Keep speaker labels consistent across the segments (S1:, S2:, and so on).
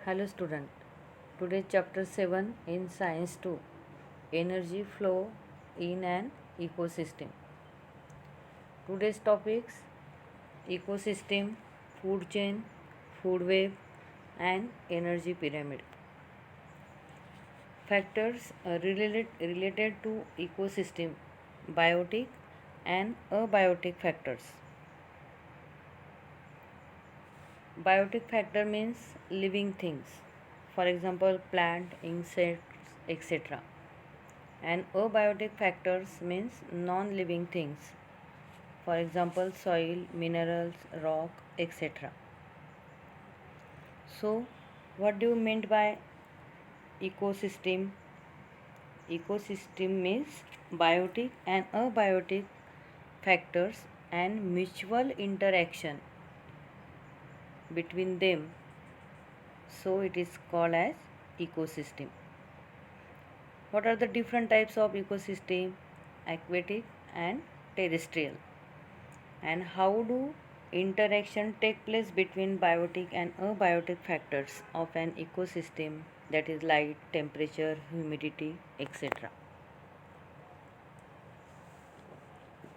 S1: Hello student. Today chapter 7 in science 2, energy flow in an ecosystem. Today's topics: ecosystem, food chain, food web and energy pyramid. Factors related to ecosystem: biotic and abiotic factors. Biotic factor means living things, for example plant, insects, etc. And abiotic factors means non-living things, for example soil, minerals, rock, etc. So what do you mean by ecosystem? Ecosystem means biotic and abiotic factors and mutual interaction between them, so it is called as ecosystem. What are the different types of ecosystem? Aquatic and terrestrial. And how do interaction take place between biotic and abiotic factors of an ecosystem, that is light, temperature, humidity, etc.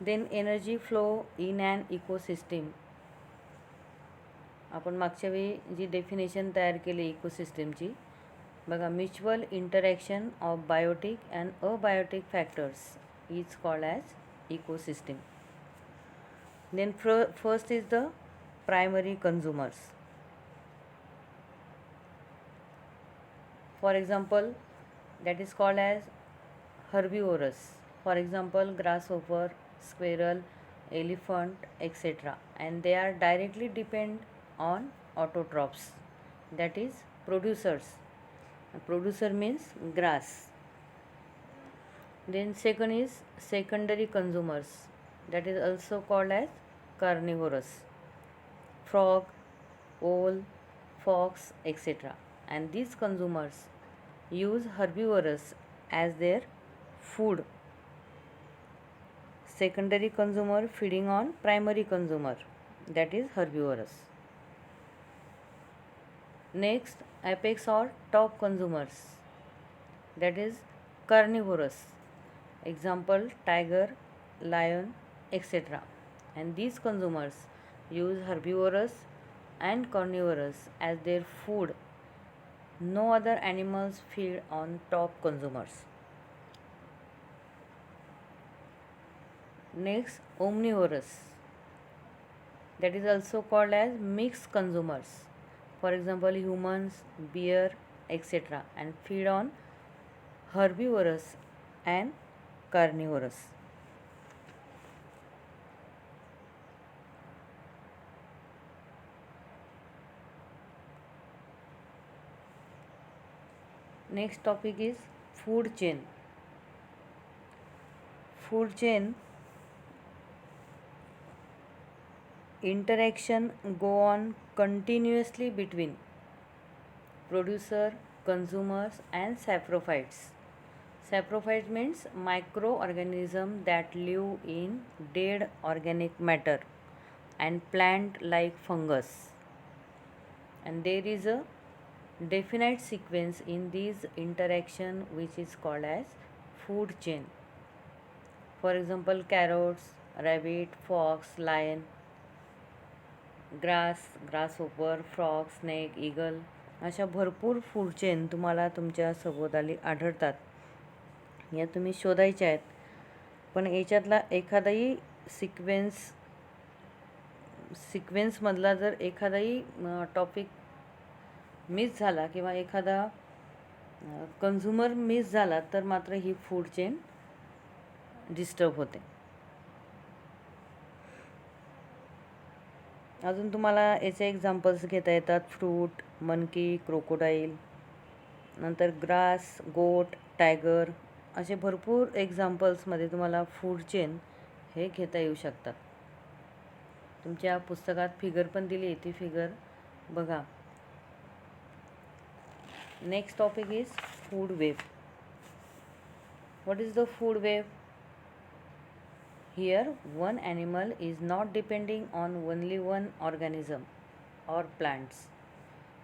S1: Then energy flow in an ecosystem. आपण मागच्या वेळी जी definition तयार केली इकोसिस्टमची बघा, mutual interaction of biotic and abiotic factors is called as ecosystem. Then first is the primary consumers. For example, that is called as herbivorous. For example, grasshopper, squirrel, elephant, etc. And they are directly depend on autotrophs, that is producers. Producer means grass. Then second is secondary consumers, that is also called as carnivorous: frog, owl, fox, etc. And these consumers use herbivorous as their food. Secondary consumer feeding on primary consumer, that is herbivorous. Next, apex or top consumers, that is carnivorous. Example tiger, lion, etc. And these consumers use herbivorous and carnivorous as their food. No other animals feed on top consumers. Next, omnivorous, that is also called as mixed consumers. For example, humans, bear, etc. and feed on herbivorous and carnivorous. Next topic is food chain. Food chain interaction go on continuously between producer, consumers and saprophytes. Saprophytes means microorganisms that live in dead organic matter and plant like fungus. And there is a definite sequence in these interaction which is called as food chain. For example, carrots, rabbit, fox, lion, grass, grasshopper, frog, snake, eagle अशा भरपूर food chain तुम्हाला तुमच्या सभोवताली आढळतात. या तुम्ही शोधायच्या आहेत. पण याच्यातला एखादाही सिक्वेन्समधला जर एखादाही टॉपिक मिस झाला किंवा एखादा कन्झ्युमर मिस झाला तर मात्र ही फूड चेन डिस्टर्ब होते. अजून तुम्हाला याचे एक्झाम्पल्स घेता येतात: फ्रूट, मंकी, क्रोकोडाईल, नंतर ग्रास, गोट, टायगर असे भरपूर एक्झाम्पल्समध्ये तुम्हाला फूड चेन हे घेता येऊ शकतात. तुमच्या पुस्तकात फिगर पण दिली आहे, ती फिगर बघा. Next topic is food web. What is the food web? Here, one animal is not depending on only one organism or plants.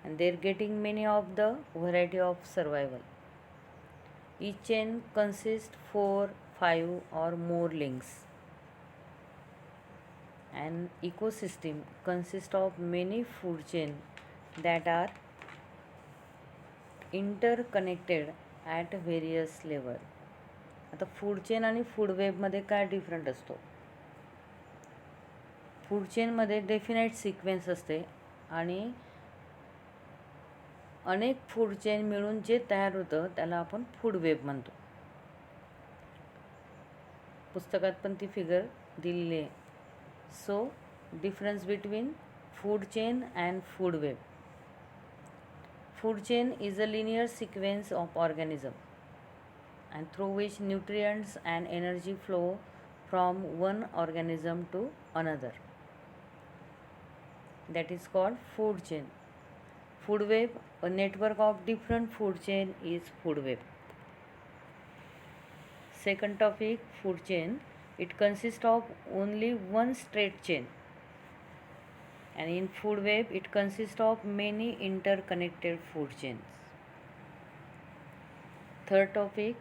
S1: and they're getting many of the variety of survival. Each chain consists 4, 5 or more links. An ecosystem consists of many food chains that are interconnected at various level. आता food chain आणि food वेबमध्ये काय different असतो? Food चेनमध्ये definite sequence असते आणि अनेक food chain मिळून जे तयार होतं त्याला आपण फूड वेब म्हणतो. पुस्तकात पण ती फिगर दिलेली आहे. So difference between food chain and food web. Food chain is a linear sequence of organism and through which nutrients and energy flow from one organism to another. That is called food chain. Food web, a network of different food chain, is food web. Second topic, food chain. It consists of only one straight chain. And in food web, it consists of many interconnected food chains. Third topic,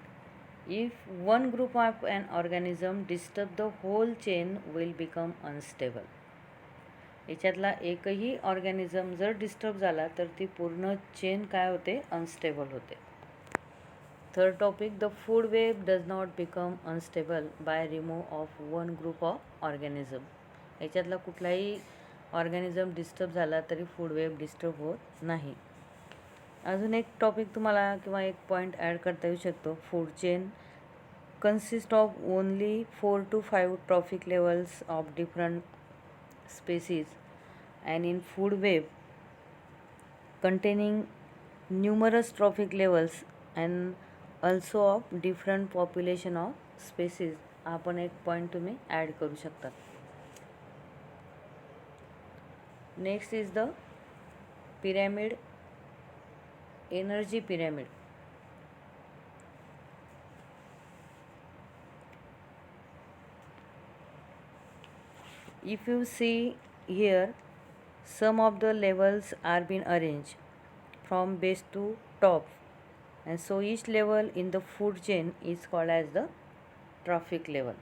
S1: if one group of an organism disturb, the whole chain will become unstable. याच्यातला एकही organism जर disturb झाला तर ती पूर्ण chain काय होते? Unstable होते. Third topic, the food web does not become unstable by remove of one group of organism. याच्यातला कुठलाही ऑर्गॅनिझम डिस्टर्ब झाला तरी फूड वेब डिस्टर्ब होत नाही. अजून एक टॉपिक तुम्हाला किंवा एक पॉईंट ॲड करता येऊ शकतो. Food chain consist of only 4 to 5 trophic levels of different species, and in food web containing numerous trophic levels and also of different population of species. आपण एक पॉईंट तुम्ही ॲड करू शकता. Next is the pyramid, energy pyramid. If you see here, some of the levels are being arranged from base to top, and so each level in the food chain is called as the trophic level.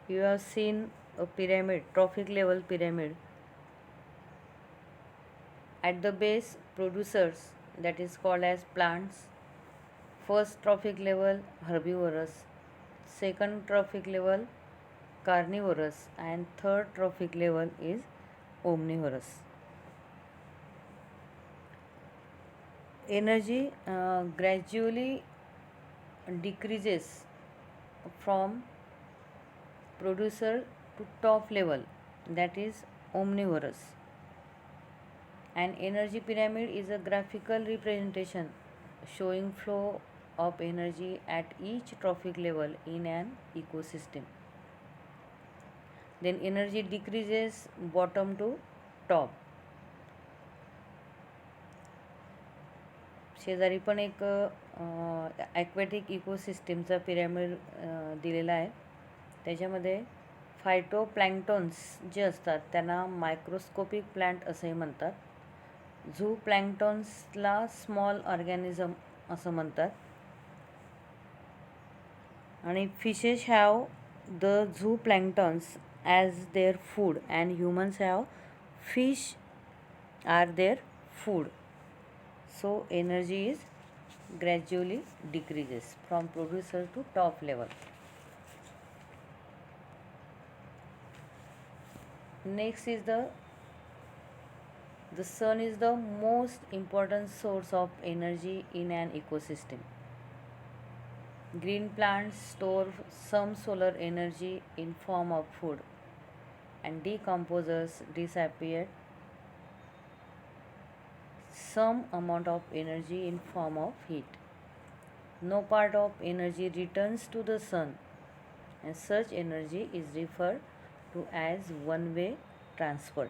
S1: You have seen a pyramid, trophic level pyramid. At the base, producers, that is called as plants. First trophic level, herbivorous. Second trophic level, carnivorous, and third trophic level is omnivorous. Energy gradually decreases from producer to top level, that is omnivorous. An energy pyramid is a graphical representation showing flow of energy at each trophic level in an ecosystem. Then energy decreases bottom to top. शेजारी पण एक aquatic इकोसिस्टीमचा pyramid दिलेला आहे. त्याच्यामध्ये फायटोप्लॅन्क्टन्स जे असतात त्यांना microscopic plant असेही म्हणतात. झू प्लॅन्क्टन्सला स्मॉल ऑर्गॅनिझम असं म्हणतात. आणि fishes have the zooplanktons as their food and humans have fish are their food. So energy is gradually decreases from producer to top level. Next is the sun is the most important source of energy in an ecosystem. Green plants store some solar energy in form of food, and decomposers disappear some amount of energy in form of heat. No part of energy returns to the sun, and such energy is referred to as one-way transfer.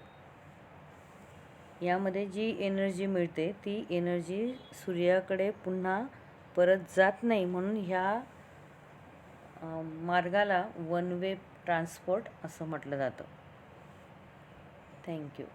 S1: यामध्ये जी energy मिळते ती energy सूर्याकडे पुन्हा परत जात नाही, म्हणून ह्या मार्गाला वन वे ट्रान्सपोर्ट असं म्हटलं जातं. थँक्यू.